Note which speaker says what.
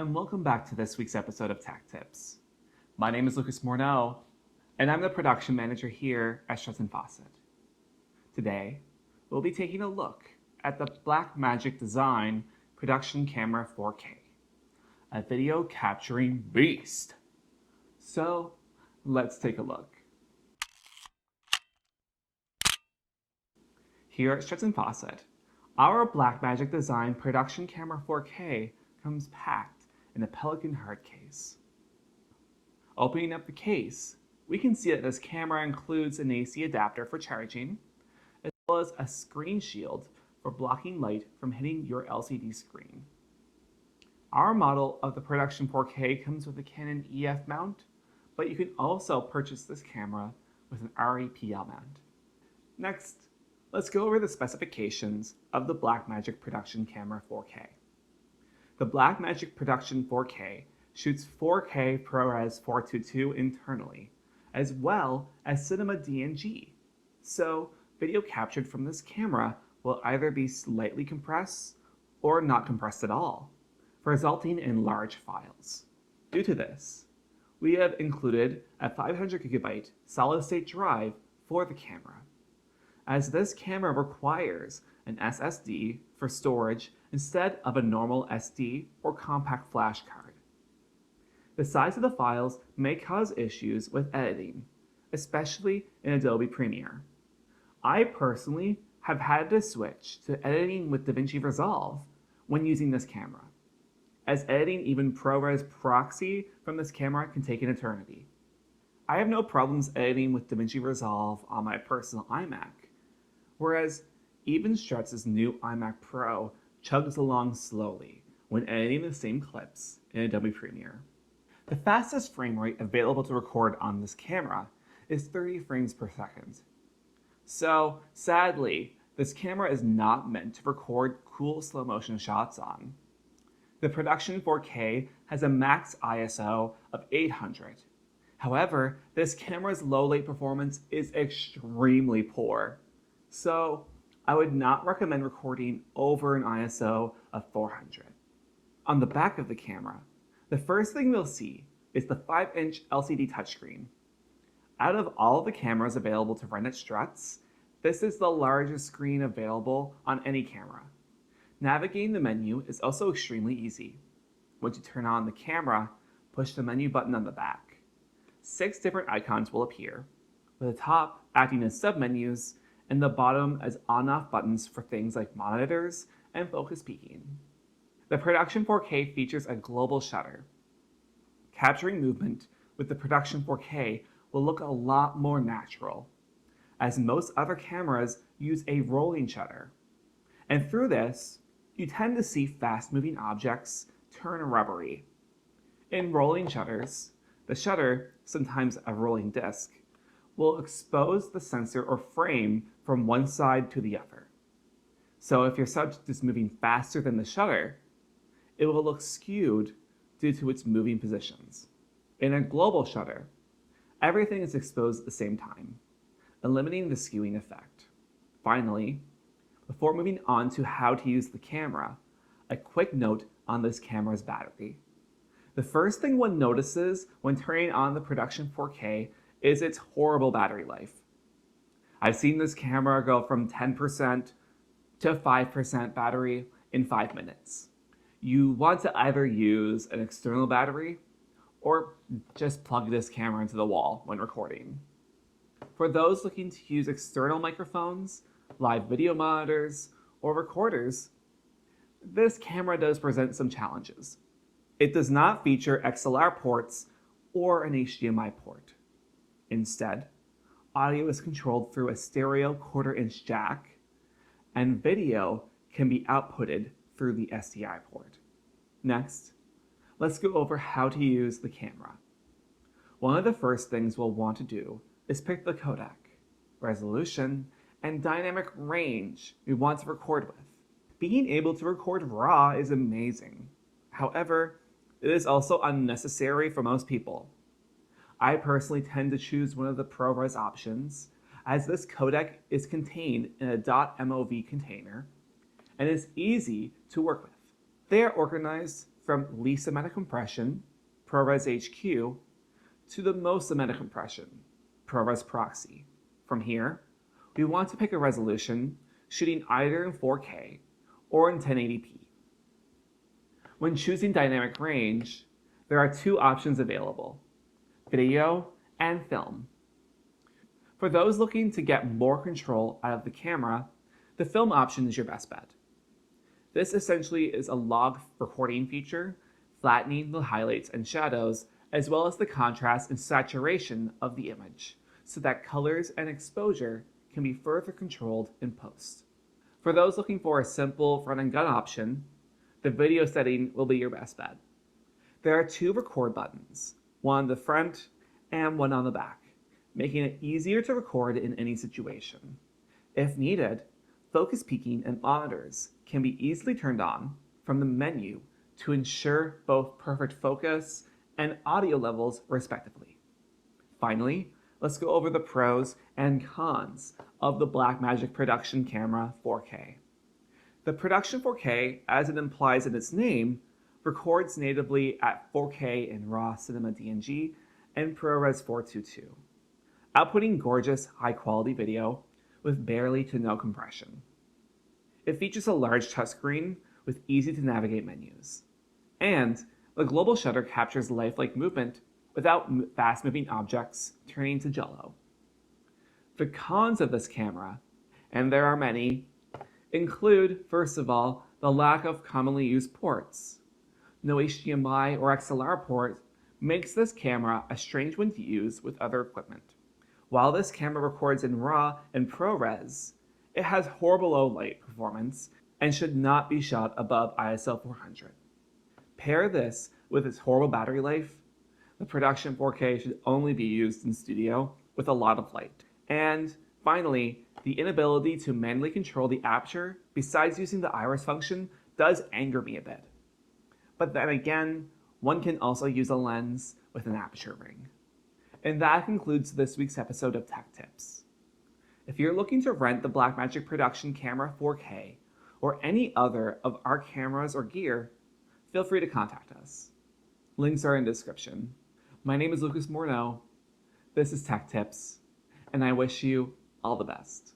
Speaker 1: and welcome back to this week's episode of Tech Tips. My name is Lucas Morneau, and I'm the production manager here at Struts & Fawcett. Today, we'll be taking a look at the BlackMagic Design Production Camera 4K, a video capturing beast. So, let's take a look. Here at Struts & Fawcett, our BlackMagic Design Production Camera 4K comes packed in a Pelican hard case. Opening up the case, we can see that this camera includes an AC adapter for charging, as well as a screen shield for blocking light from hitting your LCD screen. Our model of the Production 4K comes with a Canon EF mount, but you can also purchase this camera with an REPL mount. Next, let's go over the specifications of the BlackMagic Production Camera 4K. The BlackMagic Production 4K shoots 4K ProRes 422 internally, as well as Cinema DNG. So, video captured from this camera will either be slightly compressed or not compressed at all, resulting in large files. Due to this, we have included a 500GB solid-state drive for the camera, as this camera requires an SSD for storage instead of a normal SD or compact flash card. The size of the files may cause issues with editing, especially in Adobe Premiere. I personally have had to switch to editing with DaVinci Resolve when using this camera, as editing even ProRes proxy from this camera can take an eternity. I have no problems editing with DaVinci Resolve on my personal iMac, whereas even Struts' new iMac Pro chugs along slowly when editing the same clips in Adobe Premiere. The fastest frame rate available to record on this camera is 30 frames per second. So, sadly, this camera is not meant to record cool slow motion shots on. The Production 4K has a max ISO of 800. However, this camera's low light performance is extremely poor. So, I would not recommend recording over an ISO of 400. On the back of the camera, the first thing we'll see is the 5-inch LCD touchscreen. Out of all the cameras available to rent at Struts, this is the largest screen available on any camera. Navigating the menu is also extremely easy. Once you turn on the camera, push the menu button on the back. 6 different icons will appear, with the top acting as submenus and the bottom as on-off buttons for things like monitors and focus peaking. The Production 4K features a global shutter. Capturing movement with the Production 4K will look a lot more natural, as most other cameras use a rolling shutter. And through this, you tend to see fast-moving objects turn rubbery. In rolling shutters, the shutter, sometimes a rolling disc, will expose the sensor or frame from one side to the other. So if your subject is moving faster than the shutter, it will look skewed due to its moving positions. In a global shutter, everything is exposed at the same time, eliminating the skewing effect. Finally, before moving on to how to use the camera, a quick note on this camera's battery. The first thing one notices when turning on the Production 4K is its horrible battery life. I've seen this camera go from 10% to 5% battery in 5 minutes. You want to either use an external battery or just plug this camera into the wall when recording. For those looking to use external microphones, live video monitors, or recorders, this camera does present some challenges. It does not feature XLR ports or an HDMI port. Instead, audio is controlled through a stereo 1/4-inch jack, and video can be outputted through the SDI port. Next, let's go over how to use the camera. One of the first things we'll want to do is pick the codec, resolution, and dynamic range we want to record with. Being able to record RAW is amazing. However, it is also unnecessary for most people. I personally tend to choose one of the ProRes options, as this codec is contained in a .mov container and is easy to work with. They are organized from least amount of compression, ProRes HQ, to the most amount of compression, ProRes Proxy. From here, we want to pick a resolution shooting either in 4K or in 1080p. When choosing dynamic range, there are two options available: video and film. For those looking to get more control out of the camera, the film option is your best bet. This essentially is a log recording feature, flattening the highlights and shadows, as well as the contrast and saturation of the image, so that colors and exposure can be further controlled in post. For those looking for a simple run and gun option, the video setting will be your best bet. There are two record buttons, one on the front and one on the back, making it easier to record in any situation. If needed, focus peaking and monitors can be easily turned on from the menu to ensure both perfect focus and audio levels respectively. Finally, let's go over the pros and cons of the BlackMagic Production Camera 4K. The Production 4K, as it implies in its name, records natively at 4K in RAW Cinema DNG and ProRes 422, outputting gorgeous, high-quality video with barely to no compression. It features a large touchscreen with easy-to-navigate menus, and the global shutter captures lifelike movement without fast-moving objects turning to jello. The cons of this camera, and there are many, include, first of all, the lack of commonly used ports. No HDMI or XLR port makes this camera a strange one to use with other equipment. While this camera records in RAW and ProRes, it has horrible low light performance and should not be shot above ISO 400. Pair this with its horrible battery life, the Production 4K should only be used in studio with a lot of light. And finally, the inability to manually control the aperture besides using the iris function does anger me a bit. But then again, one can also use a lens with an aperture ring. And that concludes this week's episode of Tech Tips. If you're looking to rent the BlackMagic Production Camera 4K or any other of our cameras or gear, feel free to contact us. Links are in the description. My name is Lucas Morneau. This is Tech Tips, and I wish you all the best.